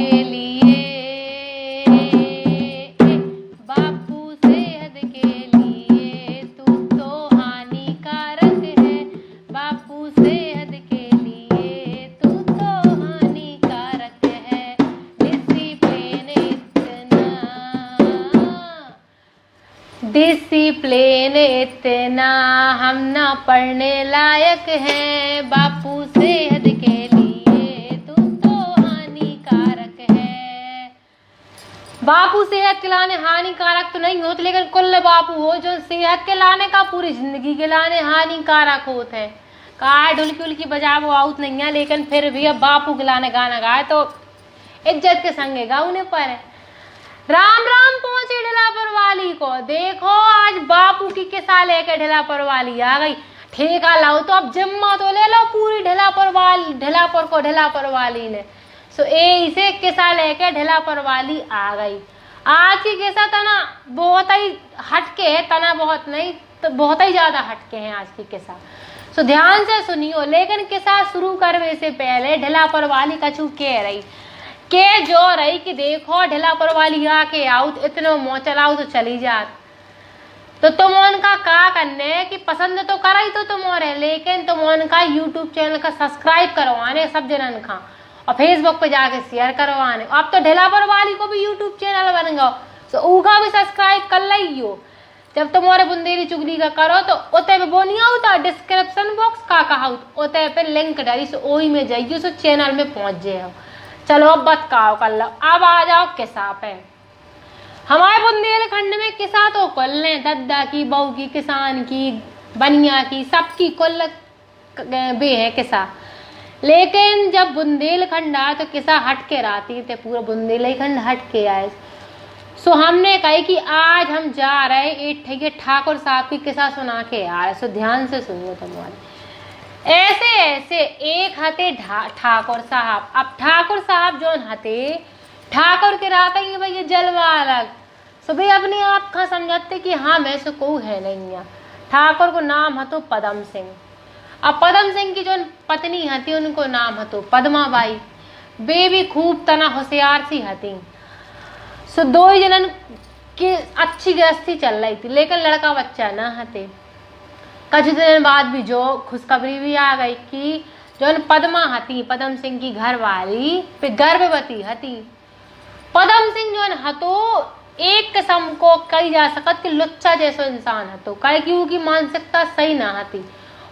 के लिए, बापू सेहत के लिए तू तो हानिकारक है, बापू सेहत के लिए तू तो हानिकारक है। डिसिप्लिन इतना हम ना पढ़ने लायक हैं, बापू सेहत के लिए तू तो हानिकारक है। बापू सेहत के लाने हानिकारक तो नहीं होते, लेकिन कुल बापू हो जो सेहत के लाने का पूरी जिंदगी के लाने हानिकारक होते हैं। कहा ढुलकी उल्की बजावो आउत नहीं है, लेकिन फिर भी अब बापू के लाने गाना गाए तो इज्जत के संगे गाउने पर है। राम राम पहुंचे ढिलापर वाली को, देखो आज बापू की किसा लेके ढिलापर वाली आ गई। ठेका लाओ तो अब जिम्मा तो ले लो पूरी ढिलापर को ढिलापर वाली ने। सो इसे किसा लेके ढिलापर वाली आ गई। आज की किसा तना बहुत ही हटके है, तना बहुत नहीं तो बहुत ही ज्यादा हटके हैं आज की किसा। सो ध्यान से सुनियो, लेकिन किसा शुरू करने से पहले ढिलापर वाली कछु कह रही के जो रही कि देखो ढिलापर वाली आके आउत इतनो मोह चलाऊ तो चली जात। तो तुम उनका का करने कि पसंद तो कराई तो तुम और है, लेकिन तुम उनका यूट्यूब चैनल का सब्सक्राइब करवाने सब जनन का, और फेसबुक पे जाके शेयर करवाने। अब तो ढिलापर वाली को भी यूट्यूब चैनल बन गो, तो उका भी सब्सक्राइब कर लियो। जब तुम्हारे बुंदेली चुगली का करो तो उते पे बोनिया होता डिस्क्रिप्शन बॉक्स का कहा उते पे लिंक डाली, सो ओही में जाइयो, सो चैनल में पहुंच जाओ। चलो अब बतकाओ कर लो। अब आ जाओ किसा पे। हमारे बुंदेलखंड में किसा तो कुल ने दद्दा की, बहू की, किसान की, बनिया की, सबकी कुल बे है किसा। लेकिन जब बुंदेलखंड आए तो किसा हट के रहती थे, पूरा बुंदेलखंड हट के आए। सो हमने कही कि आज हम जा रहे एक ठाकुर साहब की किसा सुना के आ रहे। सो ध्यान से सुनियो तुम्हारे। ऐसे ऐसे एक हते ठाकुर साहब। अब ठाकुर साहब जो हते ठाकुर के रहते ही भाई ये जलवा अलग। सो भाई अपने आप का समझते कि हाँ मैं से को है नहीं है। ठाकुर को नाम हतो पदम सिंह। अब पदम सिंह की जो पत्नी हती उनको नाम हतो पद्माबाई। वे भी खूब तना होशियार सी हती। सो दो ही जनन की अच्छी गृहस्थी चल रही थी, लेकिन लड़का बच्चा ना हते। कुछ दिन बाद भी जो खुशखबरी भी आ गई कि जो पद्मा हती, पदम सिंह की घर वाली पे गर्भवती हती। पदम सिंह जो हतो एक किस्म को कही जा सकत कि लुच्चा जैसो इंसान हतो, कहे कि उनकी मानसिकता सही ना हती।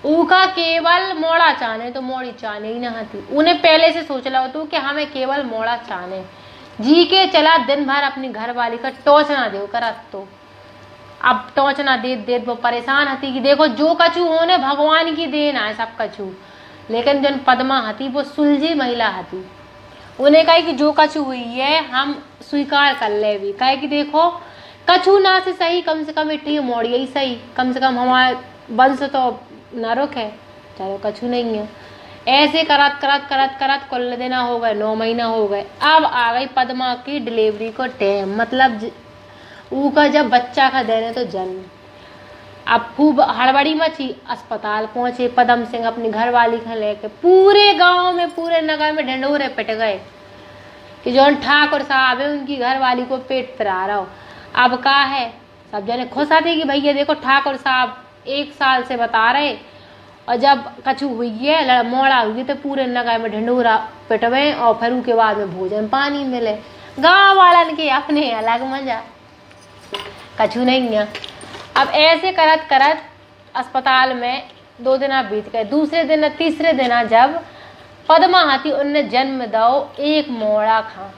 उनका केवल मोड़ा चाहने तो मोड़ी चाहने ही ना हती। उन्हें पहले से सोच ला होता कि हमें केवल मोड़ा चाहने जी के चला दिन भर अपनी घर वाली का टोच ना दे कर। तो अब टोच ना दे वो परेशान हती कि देखो जो कछु होने भगवान की देन है सब कछु। लेकिन जन पद्मा हती वो सुलझी महिला हती। उन्हें कहे कि जो कछु हुई है हम स्वीकार कर ले भी, कहे कि देखो कछु ना से सही कम से कम इतनी मोड़ी ही सही, कम से कम हमारे वंश तो न रुके, चलो कछु नहीं है। ऐसे करत करत करत करत कुल देना हो गए, 9 महीना हो गए। अब आ गई पद्मा की डिलीवरी को टाइम, मतलब उनका जब बच्चा का देने तो जन्म। अब खूब हड़बड़ी मची, अस्पताल पहुंचे पदम सिंह अपनी घर वाली का लेके। पूरे गांव में पूरे नगर में ढंढोरे पिट गए कि जो ठाकुर साहब है उनकी घर वाली को पेट पिरा रहा हो। अब का है सब जने खुश आते कि भैया देखो ठाकुर साहब 1 साल से बता रहे, और जब कछु हुई है मोड़ा हुई तो पूरे नगर में ढंढोरा पिटवे, और फिर उसके बाद में भोजन पानी मिले। गाँव वालन के अपने अलग मजा, कछु नहीं है। अब ऐसे करत करत अस्पताल में 2 दिन बीत गए। दूसरे दिन तीसरे दिन जब पद्मा हती उनने जन्म दो एक मोड़ा खा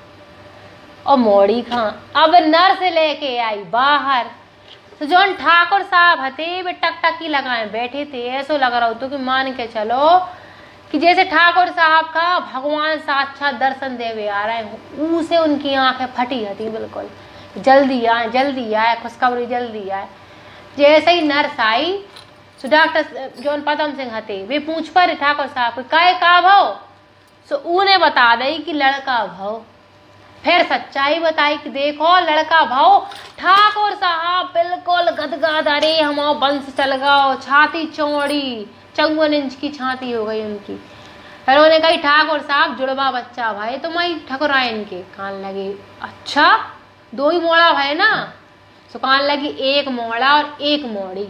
और मोड़ी खा। अब नर्स लेके आई बाहर, तो जो ठाकुर साहब हते वे टकटकी लगाए बैठे थे। ऐसा लग रहा हो तो कि मान के चलो कि जैसे ठाकुर साहब का भगवान साक्षात दर्शन देवे आ रहे हैं। उसे उनकी आंखें फटी हती बिल्कुल, जल्दी आए खुशखबरी जल्दी आए। जैसे ही नर्स आई तो डॉक्टर जोन पदम सिंह हते वे पूछ पर ठाकुर साहब को काय का भाव। सो उन्हें बता दई कि लड़का भाव। फिर सच्चाई बताई कि देखो लड़का भाव। ठाकुर साहब बिल्कुल गदगद, अरे हमारा वंश चल गओ। छाती चौड़ी 54 इंच की छाती हो गई उनकी। फिर उन्हें कही ठाकुर साहब जुड़वा बच्चा भाई तो मैं ठकुराइन के कान लगी, अच्छा 2 ही मोड़ा भाई ना। सो कान लगी 1 मोड़ा और 1 मोड़ी।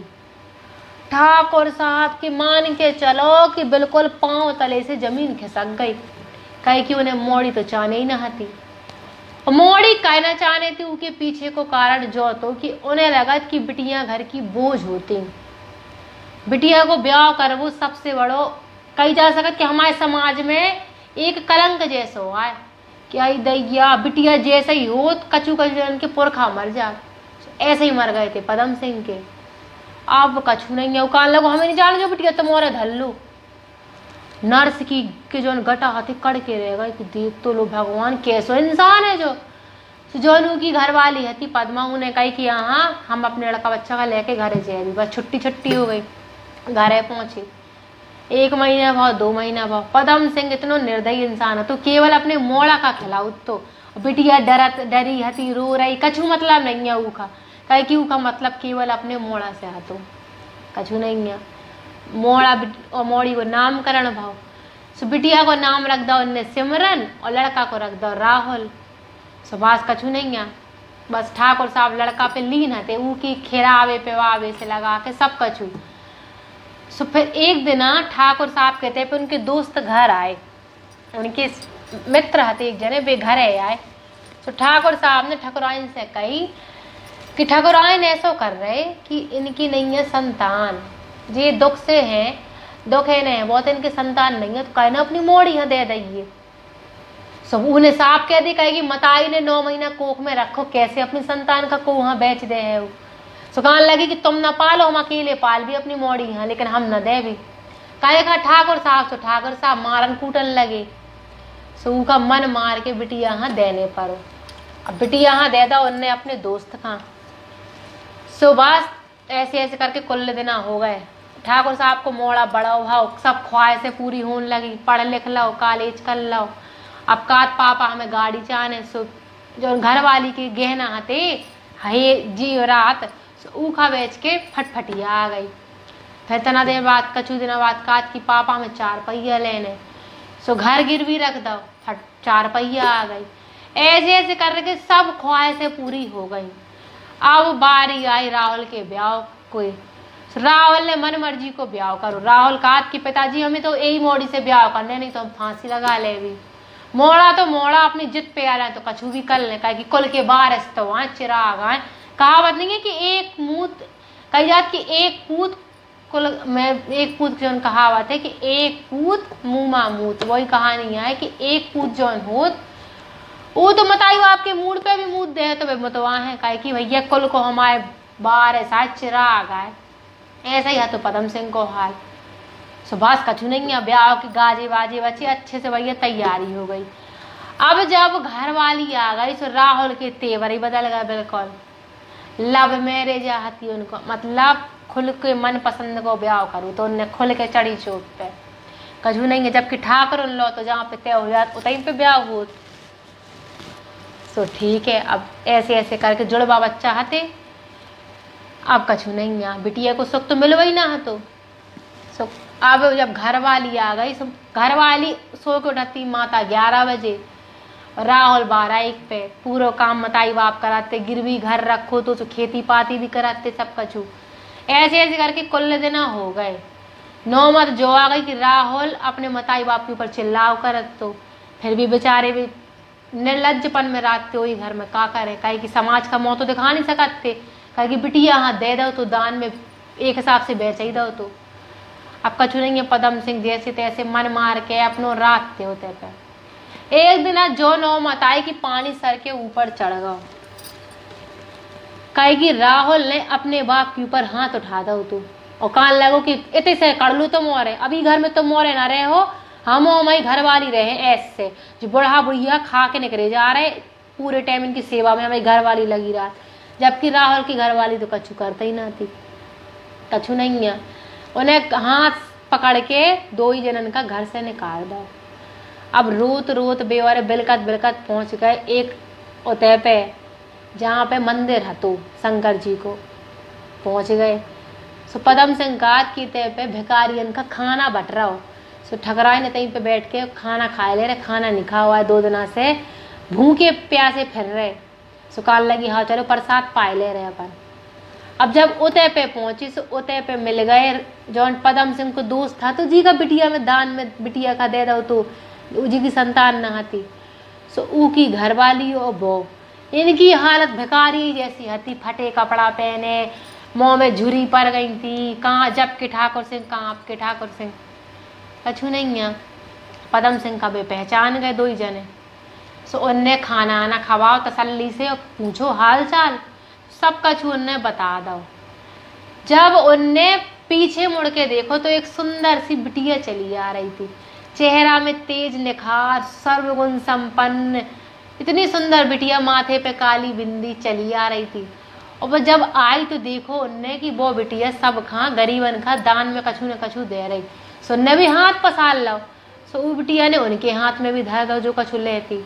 ठाकुर साहब की मान के चलो कि बिल्कुल पांव तले से जमीन खिसक गई। कहे कि उन्हें मोड़ी तो चाहने ही न थी। मोड़ी कहना चाहने थी उसके पीछे को कारण जो तो कि उन्हें लगा कि बिटिया घर की बोझ होती, बिटिया को ब्याह करवो सबसे बड़ो कही जा सकत कि हमारे समाज में एक कलंक जैसा हुआ है कि आई दैया बिटिया जैसे ही हो कचू कचू के पुरखा मर जा। ऐसे ही मर गए थे पदम सिंह के। अब कछू नहीं है कान लगो हमें नहीं जान जो बिटिया तुम्हारे धल्लू नर्स की के जो गटा हाथी कड़ के रह गए कि देख तो लो भगवान कैसो इंसान है जो की घर वाली है पद्मा। उन्हें कही कि यहाँ हम अपने लड़का बच्चा का लेके घरे जाए, बस छुट्टी हो गई। घरे पहुंचे 1 महीना भाव 2 महीना भाव। पदम सिंह इतना निर्दयी इंसान है तो केवल अपने मोड़ा का खिलाऊ तो बिटिया डरी हती रो रही कछू मतलब नहीं है ऊखा। कहे कि ऊखा मतलब केवल अपने मोड़ा से हतो कछू नहीं है। मोड़ा और मोड़ी को नामकरण भाव। सो बिटिया को नाम रख दो उनने सिमरन और लड़का को रख दो राहुल। सो बास कछू नहीं है। बस ठाकुर साहब लड़का पे लीन हते ऊ की खिरावे पेवावे से लगा के सब कछू। सो फिर एक दिन ठाकुर साहब कहते पे उनके दोस्त घर आए, उनके मित्र हते एक जने वे घर आए। तो ठाकुर साहब ने ठकुराइन से कही कि ठकुराइन ऐसा कर रहे कि इनकी नहीं है संतान, ये दुख से हैं, दुख है नहीं बहुत इनके संतान नहीं है तो कहना अपनी मोड़ी यहाँ दे दीजिए। सब उन्हें साफ कह दी कहेगी मताई ने 9 महीना कोख में रखो कैसे अपनी संतान का को वहाँ बेच दे है। सो कहने लगी कि तुम न पालो हम अकेले पाल भी अपनी मोड़ी यहाँ लेकिन हम न दे भी। कहेगा ठाकुर साहब तो ठाकुर साहब मारन कूटन लगे। सो का मन मार के बिटिया यहाँ देने पर अब बिटिया यहाँ दे दो उनने अपने दोस्त का। सो बस ऐसे करके कुल दिना हो गए। ठाकुर साहब को मोड़ा बड़ा भाव सब ख्वाहिशें पूरी होने लगी, पढ़ लिख लो कॉलेज कर लो। अब कात पापा हमें गाड़ी चाहने। सो जो घर वाली की गहना हते हे जी रात ऊखा बेच के फटफटिया आ गई। फिर तना देर बाद कछु दिन बाद कात की पापा में 4 पहिया लेने। सो घर गिरवी रख दो 4 पहिया आ गई। ऐसे करके सब ख्वाहिशें पूरी हो गई। अब बारी आई राहुल के ब्याह को। राहुल ने मन मर्जी को ब्याह करो। राहुल कहा कि पिताजी हमें तो यही मोड़ी से ब्याह करने नहीं तो हम फांसी लगा ले भी। मोड़ा तो मोड़ा अपनी जिद पे आ रहा है तो कछु भी कर ले कहे कि कुल के बारिश तो वहाँ चिराग आए। कहावत नहीं है कि एक मूत कही जात कि एक पूत कुल में एक पूत जो कहावत है कि एक पूत मुँह मूत, वही कहानी है कि एक पूत जौन होत वो तो बताइयो आपके मूड पे भी मूत दे तो मतवा है कहे कि भैया कुल को हमारे बार ऐसा चिराग आए। ऐसा ही है तो पदम सिंह को हाल। सुभाष कछु नहीं है ब्याह के गाजे बाजे बचे अच्छे से भैया तैयारी हो गई। अब जब घर वाली आ गई तो राहुल के तेवर ही बदल गए बिल्कुल। लव मैरिज आती उनको मतलब खुल के मन पसंद को ब्याह करूँ तो उनने खुल के चढ़ी चोट पे कछु नहीं है। जबकि ठाकुर उन लो तो जहाँ पे तय हो जात उतहीं पे ब्याह हो। तो ठीक है अब ऐसे करके जुड़वा बच्चा हते। अब कछु नहीं है बिटिया को सुख तो मिलवा ही ना हतो। सो अब जब घर वाली आ गई घर वाली सो के उठती माता 11 बजे। राहुल 12-1 पे पूरा काम मताई बाप कराते, गिरवी घर रखो तो खेती पाती भी कराते सब कछु। ऐसे करके कुल दिना हो गए। नौमत जो आ गई कि राहुल अपने मताई बाप के ऊपर चिल्लाव करत तो फिर भी बेचारे भी निर्लज्जपन में रात वही घर में का करे कहे कि समाज का मुँह तो दिखा नहीं सकते। कहे कि बिटिया हाँ दे दो तो दान में एक हिसाब से बेच ही दो। तो अब कछु नहीं है पदम सिंह जैसे तैसे मन मार के अपनो रात थे होते पे। एक दिन जो नौमत आई कि पानी सर के ऊपर चढ़ गया। कहे कि राहुल ने अपने बाप के ऊपर हाथ उठा दो तू और कान लगो कि इतने से कर लू तो मोरे अभी घर में तो मोरे ना रहे हो हम हमारी घर वाली रहे ऐसे जो बुढ़ा बुढ़िया खा के निकले जा रहे पूरे टाइम इनकी सेवा में हमारी घर वाली लगी रहा। जबकि राहुल की घर वाली तो कछु करता ही ना थी कछु नहीं है। उन्हें हाथ पकड़ के 2 ही जनन का घर से निकाल दो। अब रोत बेवारे बिलकत पहुंच गए एक उतय पे जहाँ पे मंदिर हतो शंकर जी को पहुंच गए। सो पदम सिंह का की तय पे भिखारियन का खाना बट रहा हो। सो ठकराए ने तहीं पे बैठ के खाना खाए ले रहे, खाना नहीं खा हुआ है 2 दिना से, भूखे प्यासे फिर रहे। सो काल लगी हाँ चलो प्रसाद पाए ले रहे अपन। अब जब उते पे पहुंची सो उते पे मिल गए जौन पदम सिंह को दोस्त था, तो जी का बिटिया में दान में बिटिया का दे दो तो जी की संतान न हती। सो ऊ की घरवाली और बो, इनकी हालत भिखारी जैसी हती, फटे कपड़ा पहने, मुँह में झुरी पड़ गई थी, कहाँ जब के ठाकुर सिंह, कहाँ आपके ठाकुर सिंह, कछु नहीं है। पदम सिंह का बे पहचान गए 2 ही जने। सो उनने खाना आना खवाओ तसल्ली से और पूछो हाल चाल, सब कछु उनने बता दो। जब उनने पीछे मुड़ के देखो तो एक सुंदर सी बिटिया चली आ रही थी, चेहरा में तेज निखार, सर्वगुण संपन्न, इतनी सुंदर बिटिया, माथे पे काली बिंदी चली आ रही थी। और वो जब आई तो देखो उनने कि वो बिटिया सब खा गरीबन खा दान में कछु न कछु दे रही। सो उनने भी हाथ पसार लो। सो वो बिटिया ने उनके हाथ में भी धर दो जो कछु लेती,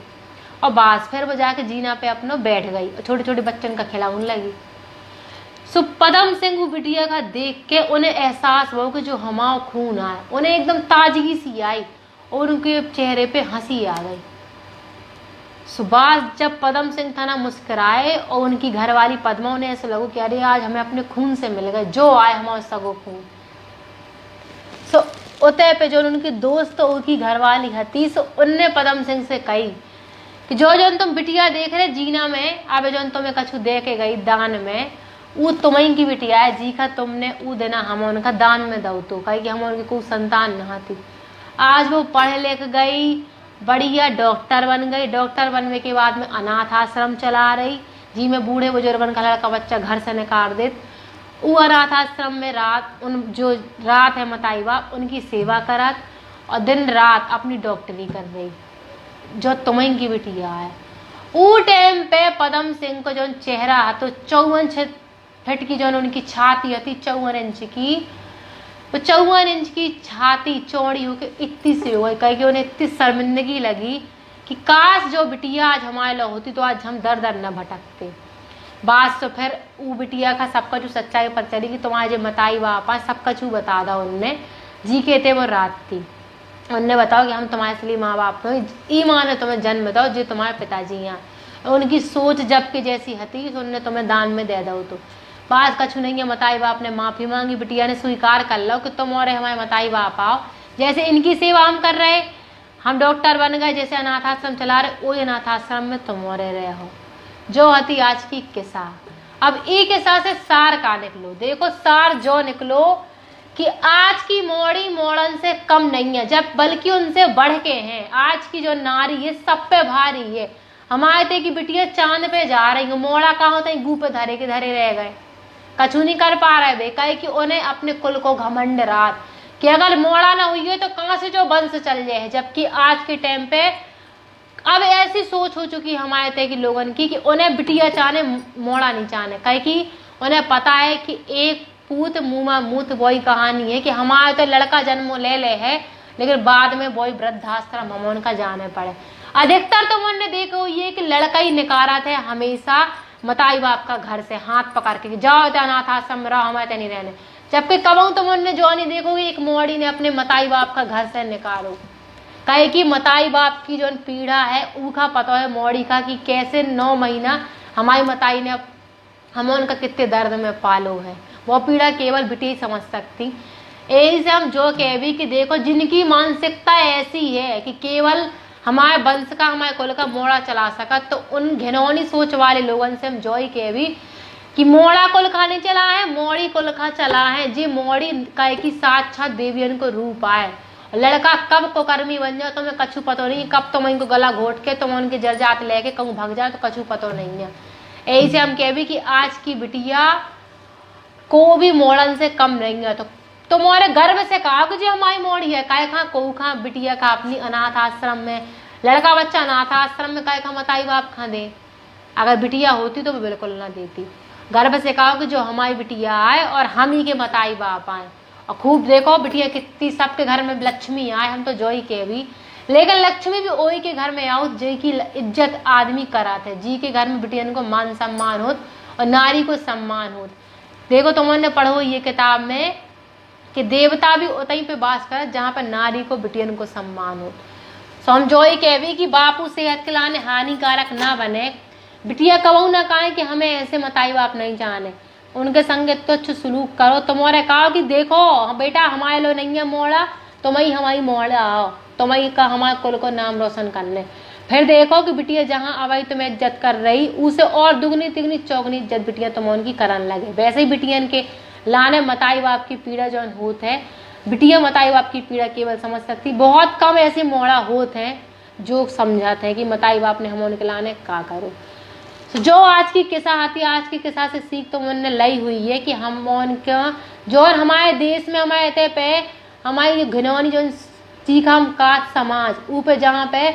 और बास फिर वो जाके जीना पे अपनो बैठ गई और छोटे छोटे बच्चन का खिलाने लगी। सो पदम सिंह वो बिटिया का देख के उन्हें एहसास हुआ कि जो हमारा खून आए, उन्हें एकदम ताजगी सी आई और उनके चेहरे पे हंसी आ गई। सुभाष जब पदम सिंह था ना मुस्कुराए और उनकी घरवाली पद्मा, उन्हें ऐसा लगा कि अरे आज हमें अपने खून से मिल गए, जो आए हमारा सगो खून। सो उते पे जो उनके दोस्त उनकी घरवाली हती, सो उनने पदम सिंह से कही कि जो तुम बिटिया देख रहे जीना में, अब जो तुम्हें कछु दे के गई दान में, वो तुम्हें की बिटिया है जी का, तुमने वो देना हम उनका दान में दो तो, कही कि हम उनकी कोई संतान न थी। आज वो पढ़ लिख गई, बढ़िया डॉक्टर बन गई। डॉक्टर बनने के बाद में अनाथ आश्रम चला रही, जी में बूढ़े बुजुर्गन का लड़का बच्चा घर से निकाल देत, वो अनाथ आश्रम में जो रात है मताई बाप उनकी सेवा करत और दिन रात अपनी डॉक्टरी कर रही, जो तुम्हें की बिटिया है। वो टाइम पे पदम सिंह को जो चेहरा है तो 54 फीट की जो उनकी छाती होती, 54 इंच की, तो 54 इंच की छाती चौड़ी होकर इतनी सी हो गई। कहीं कि उन्हें इतनी शर्मिंदगी लगी कि काश जो बिटिया आज हमारे लो होती तो आज हम दर दर न भटकते। बात तो फिर वो बिटिया का सब कछु सच्चाई पर चली कि तुम्हारे जो मताई बापा सब कछु बता दो। उनने जी कहते वो रात थी, उनने बताओ कि हम तुम्हारे इसलिए माँ बाप हो, ईमान ने तुम्हें जन्म दो जो तुम्हारे पिताजी हैं। उनकी सोच जब के जैसी हती तो उनने तुम्हें दान में दे दो। तो बात कछु नहीं है, मताई बाप ने माफ़ी मांगी, बिटिया ने स्वीकार कर लो कि तुम और हमारे मताई बाप आओ, जैसे इनकी सेवा हम कर रहे, हम डॉक्टर बन गए, जैसे अनाथ आश्रम चला रहे, वो अनाथ आश्रम में तुम और रहे हो। जो हती आज की किस्सा। अब ई किस्सा से सार का निकलो, देखो सार जो निकलो कि आज की मोड़ी मोड़न से कम नहीं है, जब बल्कि उनसे बढ़ के हैं। आज की जो नारी है सब पे भारी है। हमारे थे कि बिटिया चांद पे जा रही हो, मोड़ा कहाँ होता है गू पे धरे के धरे रह गए, कछु नहीं कर पा रहे बे, कहे कि उन्हें अपने कुल को घमंड रात कि अगर मोड़ा ना हुई है तो कहाँ से जो वंश चल जाए। जबकि आज के टाइम पे अब ऐसी सोच हो चुकी हमारे थे कि लोगन की कि उन्हें बिटिया चाहने मोड़ा नहीं चाहने, कहे कि उन्हें पता है कि एक पूत मुँह मूत वही कहानी है कि हमारे तो लड़का जन्म ले है, लेकिन बाद में वही वृद्धाश्रम हम उनका जाने पड़े। अधिकतर तो मैंने देखो ये कि लड़का ही निकारा थे हमेशा मताई बाप का घर से हाथ पकड़ के जाओ तो अनाथ आश्रम रहो, हमारे नहीं रहने। जबकि कबू तो मैंने जो नहीं देखोगे एक मोड़ी ने अपने मताई बाप का घर से निकालो, कहे कि मताई बाप की जो पीड़ा है उनका पता है मोड़ी का कि कैसे 9 महीना हमारी मताई ने हम उनका कितने दर्द में पालो है। वो पीड़ा केवल बिटी समझ सकती। यही से हम जो कह भी कि देखो जिनकी मानसिकता ऐसी है कि केवल हमारे वंश का हमारे कुल का मोड़ा चला सका, तो उन घिनौनी सोच वाले लोगों से हम जो ही कह भी कि मोड़ा कुल खा नहीं चला है, मोड़ी कुल खा चला है। जी मोड़ी कहे कि साक्षात देवियन को रूप आए, लड़का कब को कर्मी बन जाओ तुम्हें कछु पतो नहीं, कब तुम इनको गला घोट के तुम उनके जर्जात लेके कहूँ भग जाओ तो कछु पतो नहीं है। यही से हम कह भी कि आज की बिटिया को भी मोड़न से कम नहीं है। तो तुम्हारे गर्व से कहा कि जी हमारी मोड़ी है, काय खा को खा बिटिया का अपनी अनाथ आश्रम में, लड़का बच्चा अनाथ आश्रम में काय खा मताई बाप खा दे। अगर बिटिया होती तो बिल्कुल ना देती। गर्व से कहा कि जो हमारी बिटिया आए और हम ही के मताई बाप आए। और खूब देखो बिटिया कितनी सबके घर में लक्ष्मी आए, हम तो जो ही के भी, लेकिन लक्ष्मी भी ओही के घर में आओ जी की इज्जत आदमी कराते, जी के घर में बिटियन को मान सम्मान होत और नारी को सम्मान होत। देखो तुमने पढ़ो ये किताब में कि देवता भी उतई पे वास करे जहाँ पे नारी को बिटियन को सम्मान हो। सो हम जो ही कहवी कि बापू सेहत के लाने हानिकारक ना बने, बिटिया कबू ना कहे कि हमें ऐसे मताई बाप नहीं जाने, उनके संगे तुच्छ सलूक करो। तुम्हारे कहो कि देखो बेटा हमारे लो नहीं है मोड़ा, तुम ही हमारी मोड़ा आओ, तुम ही का हमारे कुल को नाम रोशन कर ले। फिर देखो कि बिटिया जहाँ अवई तुम्हें इज्जत कर रही, उसे और दुगनी तिगनी चौगनी इज्जत बिटिया तुम उनकी करन लगे। वैसे ही बिटियन के लाने मताई बाप की पीड़ा जो होत है, बिटिया मताई बाप की पीड़ा केवल समझ सकती। बहुत कम ऐसे मोड़ा होते हैं जो समझाते हैं कि मताई बाप ने हम उनके लाने का करो। जो आज की किस्सा आती है, आज की किस्सा से सीख तो मैंने लाई हुई है कि हम उनका जो और हमारे देश में हमारे इतने पे हमारी घिनौनी जो सीख हम का समाज ऊपर जहाँ पे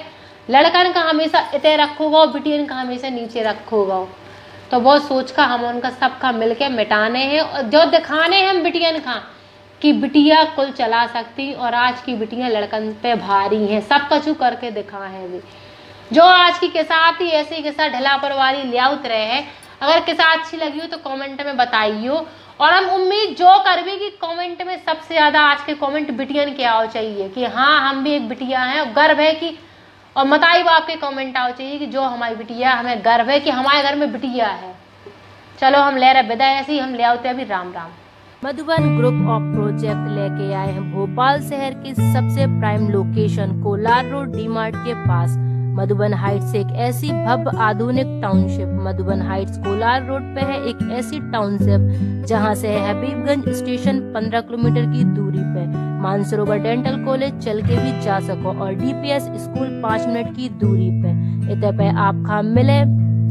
लड़कन का हमेशा इतने रखोगा, बिटियन का हमेशा नीचे रखोगा। तो बहुत सोच का हम उनका सबका मिलके मिटाने हैं और जो दिखाने हैं हम बिटियन का कि बिटिया कुल चला सकती, और आज की बिटियां लड़कन पे भारी हैं, सब कछु करके दिखा है भी। जो आज की किस्सा आती है ऐसी किस्सा ढला पर वाली ले उतरे है। अगर किस्सा अच्छी लगी हो तो कमेंट में बताइयो, और हम उम्मीद जो कर भी कि कमेंट में सबसे ज्यादा आज के कमेंट बिटियन के आओ चाहिए कि हाँ हम भी एक बिटिया हैं और गर्व है कि, और मताई बाप के कमेंट आओ चाहिए कि जो हमारी बिटिया, हमें गर्व है कि हमारे घर में बिटिया है। चलो हम ले रहे विदाई, ऐसे ही हम ले आते अभी। Ram Ram. Madhuban group of project लेके आए हैं भोपाल शहर की सबसे prime location Kolar road DMart के पास मधुबन हाइट्स, एक ऐसी भव्य आधुनिक township. Madhuban Heights Kolar road पे है एक ऐसी टाउनशिप जहां से हबीबगंज स्टेशन 15 किलोमीटर की दूरी पे, मानसरोवर डेंटल कॉलेज चल के भी जा सको, और डीपीएस स्कूल 5 मिनट की दूरी पे। इतने पे आपका मिले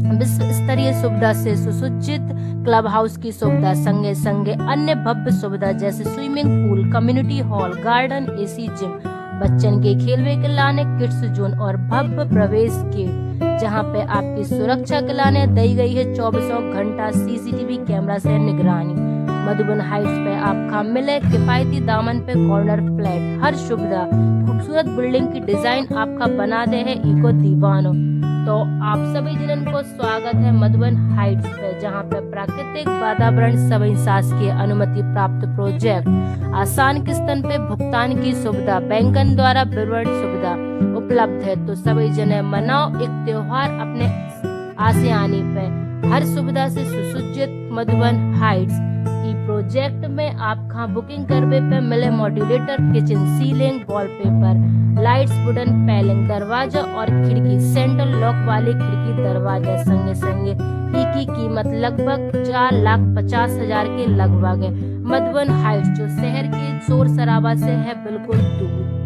विश्व स्तरीय सुविधा से सुसज्जित क्लब हाउस की सुविधा, संगे संगे अन्य भव्य सुविधा जैसे swimming pool, community hall, garden, AC gym, Bachchan के खेलवे के लाने किड्स जोन और भव्य प्रवेश गेट, जहां पे आपकी सुरक्षा के लाने दी गई है 24 घंटा सीसीटीवी कैमरा से निगरानी। मधुबन हाइट्स पे आपका मिले किफायती दामन पे कॉर्नर फ्लैट, हर सुविधा, खूबसूरत बिल्डिंग की डिजाइन आपका बना दे है इको दीवानो। तो आप सभी जनन को स्वागत है मधुबन हाइट्स पे, जहां पे प्राकृतिक वातावरण, सभी शासकीय अनुमति प्राप्त प्रोजेक्ट, आसान किस्तन पे भुगतान की सुविधा, बैंकन द्वारा विवरण सुविधा उपलब्ध है। तो सभी जने मनाओ एक त्योहार अपने आसियानी पे, हर सुविधा से सुसज्जित मधुबन हाइट्स। ई प्रोजेक्ट में आपका बुकिंग करवे पे मिले modulator kitchen, ceiling, wallpaper, lights, wooden paling, दरवाजा और खिड़की, सेंट्रल लॉक वाली खिड़की दरवाजा, संगे संगे की कीमत लगभग 4,50,000 के लगभग है। मधुबन हाइट्स जो शहर के शोर शराबा से है बिल्कुल दूर।